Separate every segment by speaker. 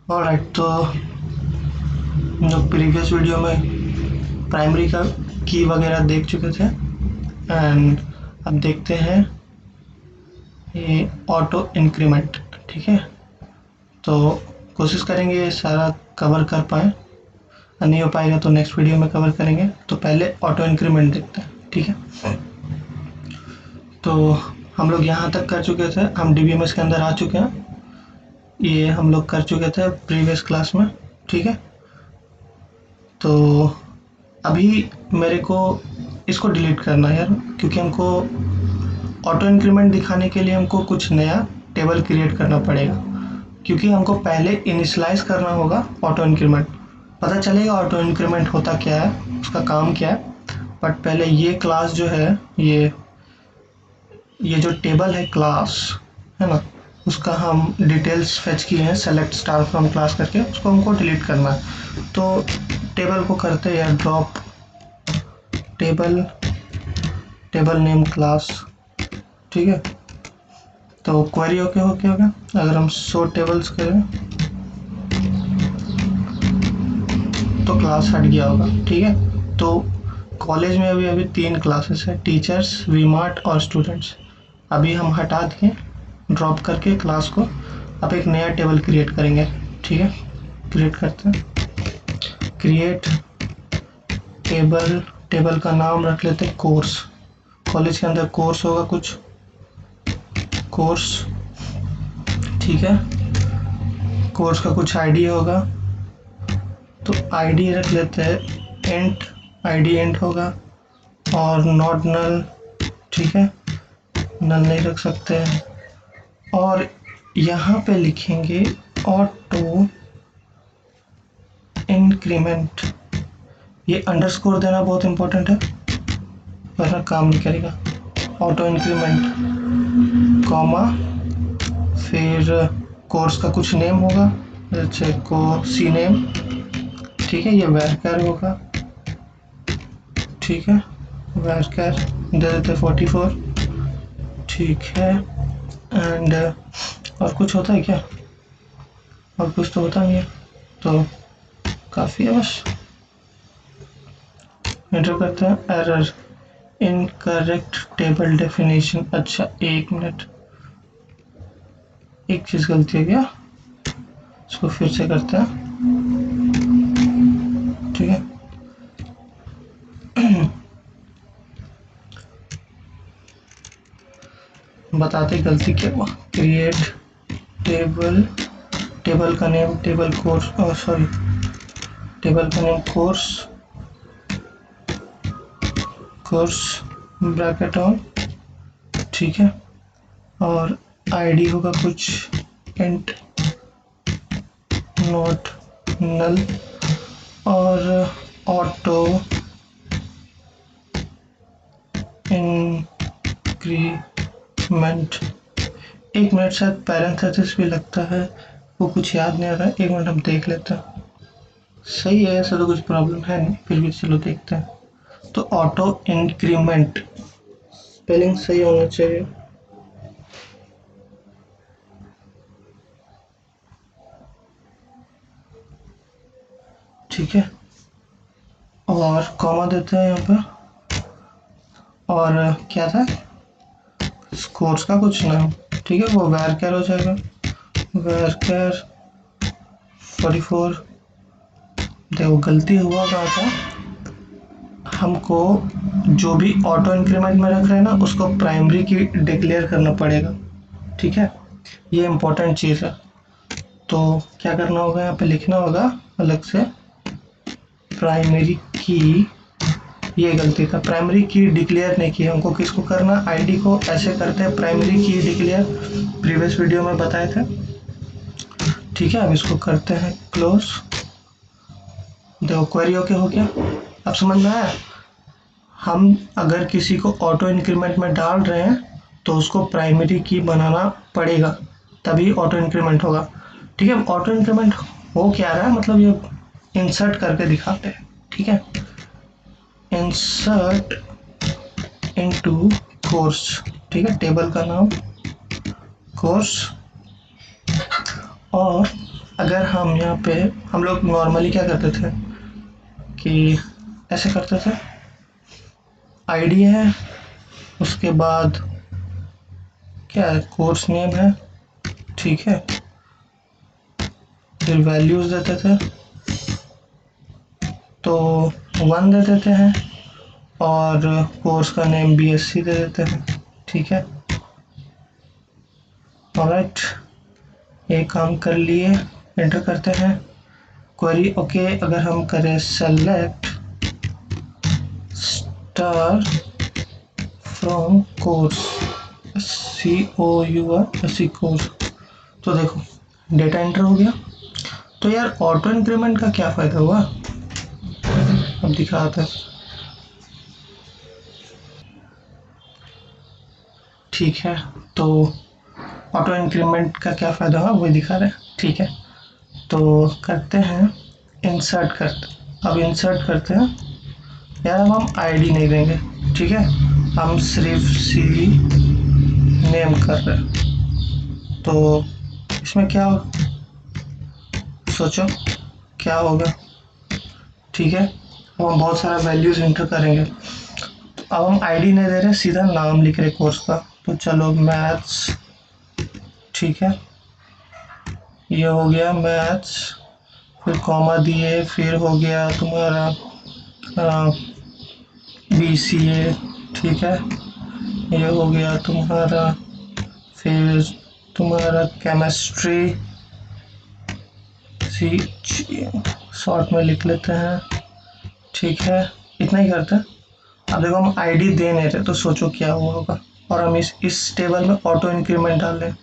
Speaker 1: Alright, तो हम लोग प्रीवियस वीडियो में प्राइमरी का की वगैरह देख चुके थे एंड अब देखते हैं ये ऑटो इंक्रीमेंट। ठीक है, तो कोशिश करेंगे ये सारा कवर कर पाए, नहीं हो पाएगा तो नेक्स्ट वीडियो में कवर करेंगे। तो पहले ऑटो इंक्रीमेंट देखते हैं। ठीक है, तो हम लोग यहाँ तक कर चुके थे, हम DBMS के अंदर आ चुके हैं। ये हम लोग कर चुके थे प्रीवियस क्लास में। ठीक है, तो अभी मेरे को इसको डिलीट करना है यार, क्योंकि हमको ऑटो इंक्रीमेंट दिखाने के लिए हमको कुछ नया टेबल क्रिएट करना पड़ेगा, क्योंकि हमको पहले इनिशियलाइज करना होगा ऑटो इंक्रीमेंट। पता चलेगा ऑटो इंक्रीमेंट होता क्या है, उसका काम क्या है, बट पहले ये क्लास जो है, ये जो टेबल है क्लास, है ना, उसका हम डिटेल्स फेच किए हैं सेलेक्ट स्टार फ्रॉम क्लास करके, उसको हमको डिलीट करना है। तो टेबल को करते हैं ड्रॉप टेबल नेम क्लास। ठीक है, तो क्वेरी ओके हो क्या होगा अगर हम शो टेबल्स करें तो क्लास हट गया होगा। ठीक है, तो कॉलेज में अभी 3 क्लासेस है, टीचर्स, वीमार्ट और स्टूडेंट्स। अभी हम हटा के ड्रॉप करके क्लास को अब एक नया टेबल क्रिएट करेंगे। ठीक है, क्रिएट करते हैं, क्रिएट टेबल का नाम रख लेते हैं कोर्स। कॉलेज के अंदर कोर्स होगा कुछ, कोर्स। ठीक है, कोर्स का कुछ आईडी होगा, तो आईडी रख लेते हैं इंट, आईडी इंट होगा और नॉट नल। ठीक है, नल नहीं रख सकते हैं। और यहाँ पे लिखेंगे ऑटो इंक्रीमेंट। ये अंडरस्कोर देना बहुत इंपॉर्टेंट है वरना काम नहीं करेगा। ऑटो इंक्रीमेंट कॉमा, फिर कोर्स का कुछ नेम होगा, जैसे को सी नेम। ठीक है, ये वैरकर होगा। ठीक है, वैरकर दे देते 44। ठीक है, एंड और कुछ होता है क्या? और कुछ तो होता नहीं है, तो काफ़ी है बस। एंटर करते हैं, एरर इनकरेक्ट टेबल डेफिनेशन। अच्छा एक मिनट, एक चीज़ गलती है क्या, इसको फिर से करते हैं। ठीक है, बताते गलती क्या हुआ। क्रिएट टेबल का name table course, sorry, table का नेम कोर्स ब्रैकेट ऑन। ठीक है, और आईडी होगा कुछ इंट नॉट नल और ऑटो इंक्रीमेंट। एक मिनट, शायद पैरेंथेसिस भी लगता है, वो कुछ याद नहीं आ रहा है, एक मिनट हम देख लेते हैं। सही है, ऐसा तो कुछ प्रॉब्लम है नहीं, फिर भी चलो देखते हैं। तो ऑटो इंक्रीमेंट स्पेलिंग सही होना चाहिए। ठीक है, और कॉमा देते हैं यहाँ पे, और क्या था, कोर्स का कुछ नाम। ठीक है, वो वैरकर हो जाएगा, वैरकर 44। देखो गलती हुआ कहाँ था, हमको जो भी ऑटो इंक्रीमेंट में रख रहे हैं ना, उसको प्राइमरी की डिक्लेयर करना पड़ेगा। ठीक है, ये इम्पोर्टेंट चीज़ है। तो क्या करना होगा, यहाँ पे लिखना होगा अलग से प्राइमरी की। ये गलती था, प्राइमरी की डिक्लेयर नहीं की हमको। किसको करना, आईडी को। ऐसे करते हैं प्राइमरी की डिक्लेयर, प्रीवियस वीडियो में बताए थे। ठीक है, अब इसको करते हैं क्लोज। देखो क्वेरी ओके हो गया, अब समझ में आया। हम अगर किसी को ऑटो इंक्रीमेंट में डाल रहे हैं तो उसको प्राइमरी की बनाना पड़ेगा, तभी ऑटो इंक्रीमेंट होगा। ठीक है, ऑटो इंक्रीमेंट हो क्या रहा है, मतलब ये इंसर्ट करके दिखाते हैं। ठीक है, इंसर्ट इनटू कोर्स। ठीक है, टेबल का नाम कोर्स, और अगर हम यहाँ पे हम लोग नॉर्मली क्या करते थे कि ऐसे करते थे, आईडी है, उसके बाद क्या है, कोर्स नेम है, ठीक है, फिर वैल्यूज देते थे, तो 1 दे देते हैं और कोर्स का नेम BSc दे देते हैं, ठीक है। ऑलराइट, एक काम कर लिए, एंटर करते हैं क्वेरी। ओके, अगर हम करें select star from course, COURSE course, तो देखो डेटा एंटर हो गया। तो यार ऑटो इंक्रीमेंट का क्या फ़ायदा हुआ, अब दिखाता है। ठीक है, तो ऑटो इंक्रीमेंट का क्या फ़ायदा हुआ वही दिखा रहे हैं, ठीक है। तो करते हैं इंसर्ट करते, अब इंसर्ट करते हैं यार, अब हम आईडी नहीं देंगे, ठीक है, हम सिर्फ सी नेम कर रहे हैं। तो इसमें क्या सोचो क्या होगा, ठीक है। अब हम बहुत सारा वैल्यूज इंटर करेंगे। अब हम आईडी नहीं दे रहे, सीधा नाम लिख रहे कोर्स का, तो चलो मैथ्स, ठीक है, ये हो गया मैथ्स, फिर कॉमा दिए, फिर हो गया तुम्हारा BCA, ठीक है, ये हो गया तुम्हारा, फिर तुम्हारा केमिस्ट्री, सी शॉर्ट में लिख लेते हैं, ठीक है, इतना ही करते हैं। अब देखो हम आईडी दे नहीं रहे, तो सोचो क्या हुआ होगा, और हम इस टेबल में ऑटो इंक्रीमेंट डाल रहे हैं,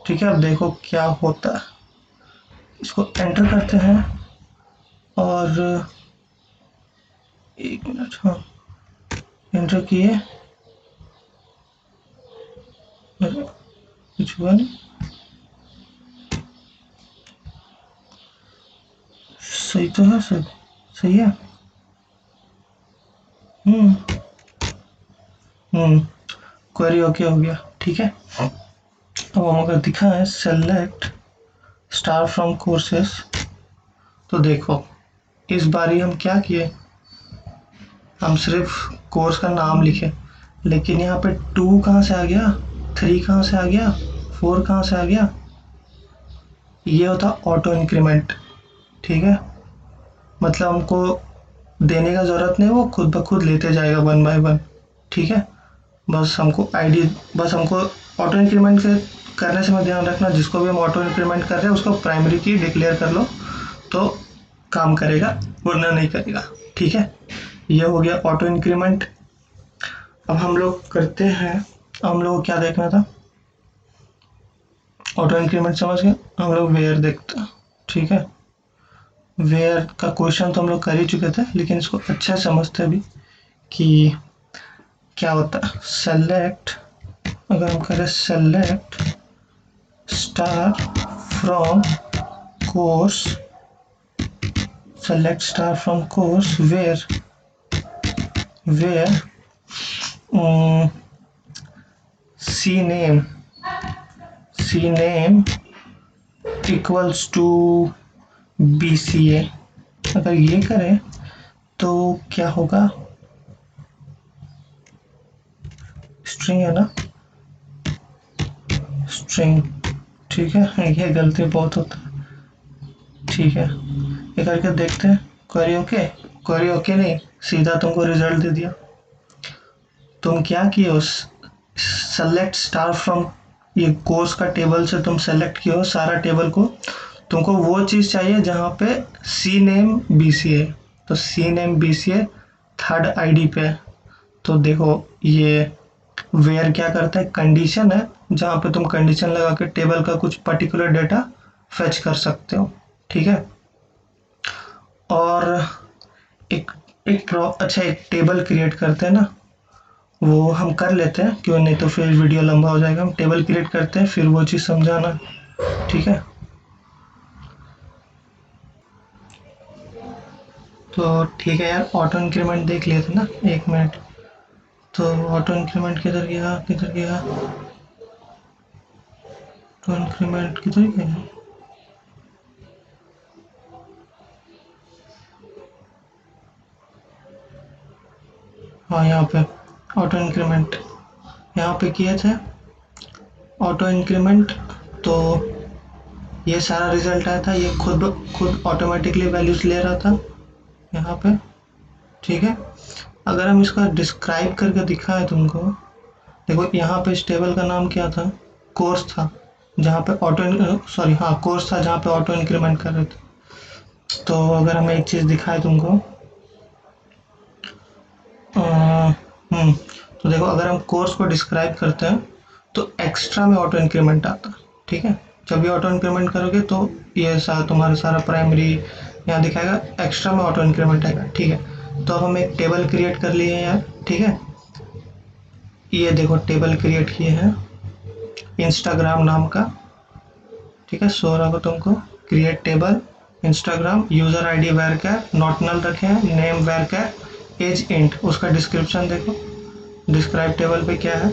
Speaker 1: ठीक है। अब देखो क्या होता है, इसको एंटर करते हैं और 1 मिनट, हाँ एंटर किए, कुछ हुआ नहीं, सही तो है, सही सही है। हम्म हम्म क्वेरी ओके हो गया, ठीक है। अब हम अगर दिखा है सेलेक्ट स्टार फ्रॉम कोर्सेस, तो देखो इस बारी हम क्या किए, हम सिर्फ कोर्स का नाम लिखे, लेकिन यहाँ पे 2 कहाँ से आ गया, 3 कहाँ से आ गया, 4 कहाँ से आ गया, ये होता ऑटो इंक्रीमेंट, ठीक है। मतलब हमको देने का ज़रूरत नहीं, वो खुद ब खुद लेते जाएगा 1 बाय 1, ठीक है। बस हमको आईडी, बस हमको ऑटो इंक्रीमेंट के करने से मैं ध्यान रखना, जिसको भी हम ऑटो इंक्रीमेंट कर रहे हैं उसको प्राइमरी की डिक्लेयर कर लो, तो काम करेगा, वरना नहीं करेगा, ठीक है। ये हो गया ऑटो इंक्रीमेंट। अब हम लोग करते हैं, हम लोग को क्या देखना था, ऑटो इंक्रीमेंट समझ गए, हम लोग वेयर देखते हैं, ठीक है। वेयर का क्वेश्चन तो हम लोग कर ही चुके थे, लेकिन इसको अच्छा समझते हैं अभी कि क्या होता है। सेलेक्ट, अगर हम करें select star from course, select star from course where CNAME equals to BCA, अगर ये करें तो क्या होगा, स्ट्रिंग है ना, स्ट्रिंग, ठीक है, ये गलती बहुत होता है, ठीक है। ये करके देखते हैं, क्वेरी ओके, क्वेरी ओके नहीं, सीधा तुमको रिजल्ट दे दिया। तुम क्या किए, उस सेलेक्ट स्टार फ्रॉम, ये कोर्स का टेबल से तुम सेलेक्ट किए हो सारा टेबल को, तुमको वो चीज़ चाहिए जहाँ पे CNAME BCA, तो CNAME BCA थर्ड आईडी पे है। तो देखो ये वेयर क्या करता है, कंडीशन है जहाँ पे तुम कंडीशन लगा के टेबल का कुछ पर्टिकुलर डेटा फेच कर सकते हो, ठीक है। और एक अच्छा एक टेबल क्रिएट करते हैं ना, वो हम कर लेते हैं, क्यों नहीं, तो फिर वीडियो लंबा हो जाएगा। हम टेबल क्रिएट करते हैं, फिर वो चीज़ समझाना, ठीक है। तो ठीक है यार, ऑटो इंक्रीमेंट देख लिए थे ना, 1 मिनट। तो ऑटो इंक्रीमेंट किधर गया, किधर गया, ऑटो इंक्रीमेंट किधर गया, हाँ यहाँ पे ऑटो इंक्रीमेंट यहाँ पे किए थे ऑटो इंक्रीमेंट, तो ये सारा रिजल्ट आया था, ये खुद खुद ऑटोमेटिकली वैल्यूज ले रहा था यहाँ पे। ठीक है, अगर हम इसका डिस्क्राइब करके दिखाएं तुमको, देखो यहाँ पे इस टेबल का नाम क्या था, कोर्स था, जहाँ पे कोर्स था जहाँ पे ऑटो इंक्रीमेंट कर रहे थे। तो अगर हम एक चीज़ दिखाए तुमको, तो देखो अगर हम कोर्स को डिस्क्राइब करते हैं तो एक्स्ट्रा में ऑटो इंक्रीमेंट आता है। ठीक है, जब भी ऑटो इंक्रीमेंट करोगे तो ये तुम्हारा सारा प्राइमरी यहाँ दिखाएगा, एक्स्ट्रा में ऑटो इंक्रीमेंट आएगा। ठीक है, तो अब हम एक टेबल क्रिएट कर लिए हैं यार। ठीक है, ये देखो टेबल क्रिएट किए हैं इंस्टाग्राम नाम का। ठीक है, सो रहा हो तुमको, create table Instagram, user ID varchar, not null रखे हैं, नेम वैरकर, एज इंट। उसका डिस्क्रिप्शन देखो, डिस्क्राइब टेबल पे क्या है,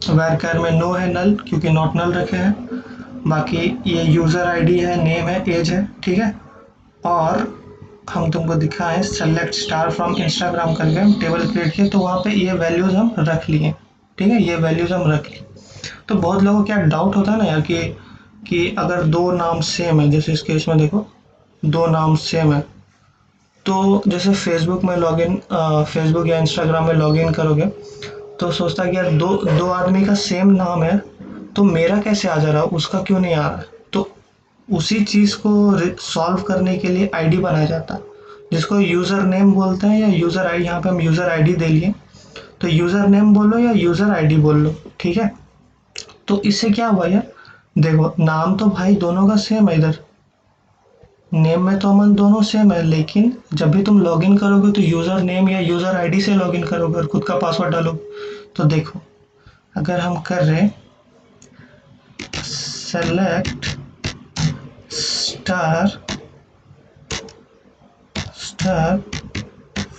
Speaker 1: वैरकर में नो है नल क्योंकि नॉट नल रखे हैं, बाकी ये यूजर आईडी है, नेम है, एज है। ठीक है, और हम तुमको दिखाएं सेलेक्ट स्टार फ्रॉम इंस्टाग्राम करके हम टेबल क्रिएट किए, तो वहाँ पे ये वैल्यूज हम रख लिए। ठीक है, ये वैल्यूज हम रख लिए। तो बहुत लोगों को क्या डाउट होता है ना यार कि अगर दो नाम सेम है, जैसे इस केस में देखो दो नाम सेम है, तो जैसे फेसबुक में लॉगिन फेसबुक या इंस्टाग्राम में लॉगिन करोगे तो सोचता है कि यार दो दो आदमी का सेम नाम है, तो मेरा कैसे आ जा रहा है, उसका क्यों नहीं आ रहा है। तो उसी चीज़ को सॉल्व करने के लिए आईडी बनाया जाता है, जिसको यूज़र नेम बोलते हैं, या यूज़र आईडी। यहाँ पे हम यूज़र आईडी दे लिए, तो यूज़र नेम बोलो या यूज़र आईडी बोल लो। ठीक है, तो इससे क्या हुआ यार, देखो नाम तो भाई दोनों का सेम है, इधर नेम में तो अमन दोनों सेम है, लेकिन जब भी तुम लॉगिन करोगे तो यूज़र नेम या यूज़र आईडी से लॉगिन करोगे और खुद का पासवर्ड डालो। तो देखो अगर हम कर रहे select star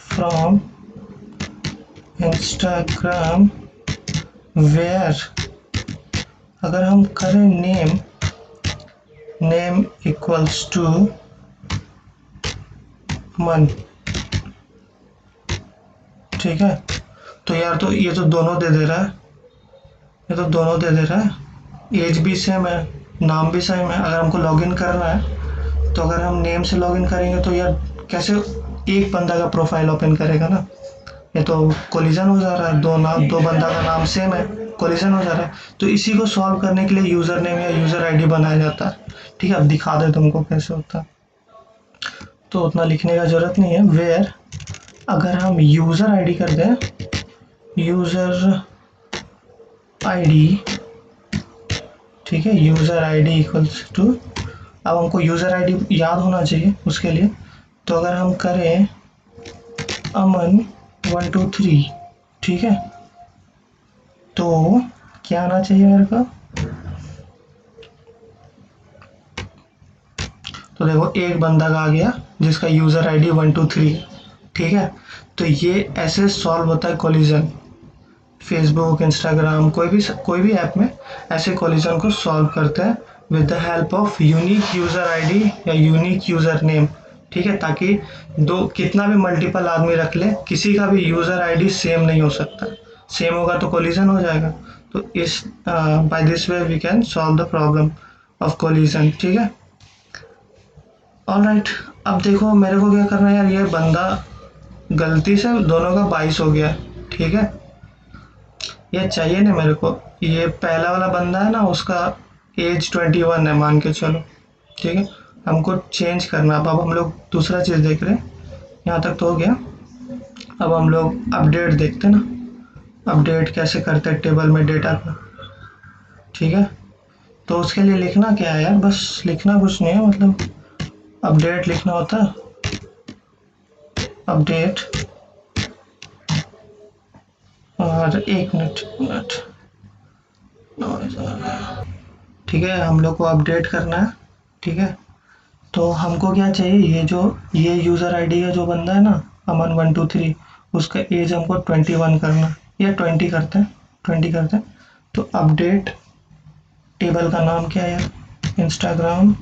Speaker 1: from Instagram where, अगर हम करें नेम इक्वल्स टू मन। ठीक है, तो यार तो ये तो दोनों दे दे रहा है, ये तो दोनों दे दे रहा है, एज भी सेम है, नाम भी सेम है। अगर हमको लॉगिन करना है तो अगर हम नेम से लॉगिन करेंगे तो यार कैसे एक बंदा का प्रोफाइल ओपन करेगा ना, ये तो कोलिजन हो जा रहा है, दो बंदा का नाम सेम है, कोलिजन हो जा रहा है। तो इसी को सॉल्व करने के लिए यूज़र नेम या यूज़र आईडी बनाया जाता है। ठीक है, अब दिखा दे तुमको कैसे होता है, तो उतना लिखने का जरूरत नहीं है। वेयर अगर हम यूज़र आईडी कर दें, यूज़र आईडी, ठीक है, यूज़र आईडी इक्वल्स टू, अब हमको यूज़र आईडी याद होना चाहिए उसके लिए, तो अगर हम करें अमन 123, ठीक है, तो क्या आना चाहिए मेरे को, तो देखो एक बंदा का आ गया जिसका यूज़र आईडी 123। ठीक है, तो ये ऐसे सॉल्व होता है कोलिजन, फेसबुक इंस्टाग्राम कोई भी ऐप में ऐसे कोलिजन को सॉल्व करते हैं with the help of unique user ID या यूनिक यूज़र नेम। ठीक है, ताकि दो कितना भी मल्टीपल आदमी रख ले, किसी का भी यूज़र आईडी सेम नहीं हो सकता, सेम होगा तो कोलिजन हो जाएगा। तो इस by this way we can solve the problem of collision. ठीक है, ऑलराइट, अब देखो मेरे को क्या करना है यार, ये बंदा गलती से दोनों का 22 हो गया। ठीक है, ये चाहिए नहीं मेरे को, ये पहला वाला बंदा है ना उसका एज 21 है मान के चलो। ठीक है, हमको चेंज करना, अब हम लोग दूसरा चीज़ देख रहे हैं, यहाँ तक तो हो गया। अब हम लोग अपडेट देखते हैं ना, अपडेट कैसे करते हैं टेबल में डेटा का। ठीक है, तो उसके लिए लिखना क्या है यार, बस लिखना कुछ नहीं है, मतलब अपडेट लिखना होता है, अपडेट, और एक मिनट, ठीक है, हम लोग को अपडेट करना है। ठीक है, तो हमको क्या चाहिए, ये यूज़र आईडी का जो बंदा है ना अमन 123, उसका एज हमको 21 करना, या 20 करते हैं, 20 करते हैं। तो अपडेट टेबल का नाम क्या है, इंस्टाग्राम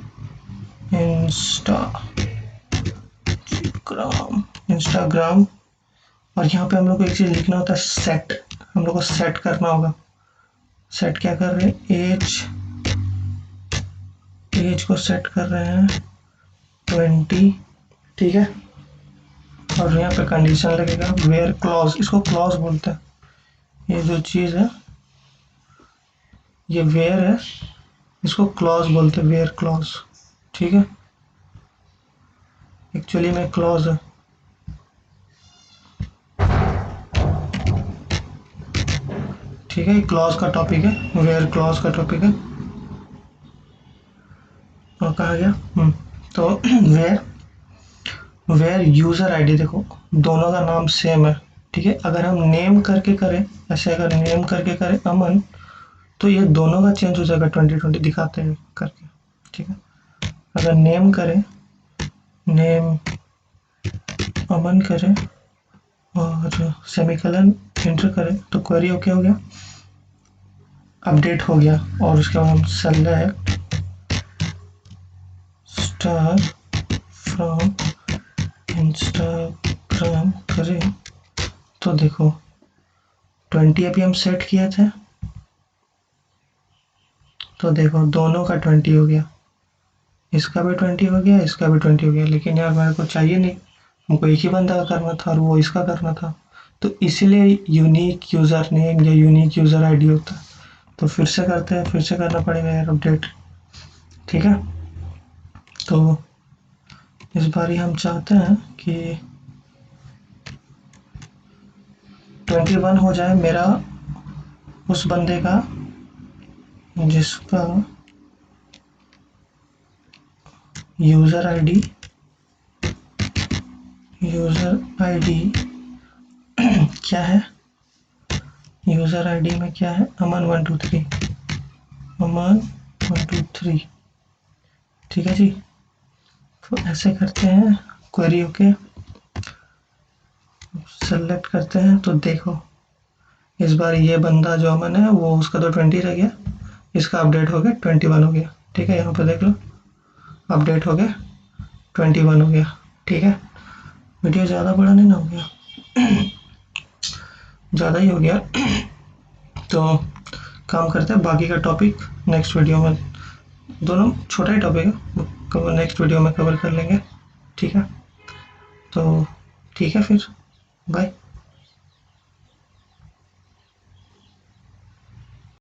Speaker 1: और यहाँ पे हम लोग को एक चीज़ लिखना होता है सेट, हम लोग को सेट करना होगा। सेट क्या कर रहे हैं, एज को सेट कर रहे हैं 20, ठीक है। और यहाँ पे कंडीशन लगेगा वेयर क्लॉज, इसको क्लॉज बोलते हैं। ये जो चीज़ है ये वेयर है, इसको क्लॉज बोलते हैं, वेयर क्लॉज, ठीक है। एक्चुअली में क्लॉज है, ठीक है। क्लॉज का टॉपिक है, वेयर क्लॉज का टॉपिक है। और कहा गया तो वेयर यूज़र आईडी, देखो दोनों का नाम सेम है, ठीक है। अगर हम नेम करके करें, ऐसे अगर नेम करके करें अमन, तो ये दोनों का चेंज हो जाएगा 2020 दिखाते हैं करके, ठीक है। अगर नेम करें, नेम अमन करें और सेमीकोलन एंटर करें तो क्वेरी ओके हो गया, अपडेट हो गया। और उसके बाद हम सेलेक्ट स्टार फ्रॉम इंस्टाग्राम करें तो देखो 20 अभी हम सेट किए थे, तो देखो दोनों का 20 हो गया, इसका भी 20 हो गया, इसका भी 20 हो गया। लेकिन यार मेरे को चाहिए नहीं, हमको एक ही बंदा का करना था और वो इसका करना था, तो इसीलिए यूनिक यूज़र नेम या यूनिक यूज़र आईडी होता है। तो फिर से करते हैं, फिर से करना पड़ेगा यार अपडेट, ठीक है। तो इस बार हम चाहते हैं कि 21 हो जाए मेरा उस बंदे का जिसका यूज़र आईडी क्या है, यूज़र आईडी में क्या है, अमन 123, अमन 123, ठीक है जी। तो ऐसे करते हैं, क्वेरी ओके सेलेक्ट करते हैं तो देखो इस बार ये बंदा जो अमन है वो उसका तो 20 रह गया, इसका अपडेट हो गया 21 हो गया, ठीक है। यहाँ पे देख लो अपडेट हो गया 21 हो गया, ठीक है। वीडियो ज़्यादा बड़ा नहीं ना हो गया, ज़्यादा ही हो गया। तो काम करते हैं, बाकी का टॉपिक नेक्स्ट वीडियो में, दोनों छोटा ही टॉपिक है, नेक्स्ट वीडियो में कवर कर लेंगे, ठीक है। तो ठीक है फिर, बाय।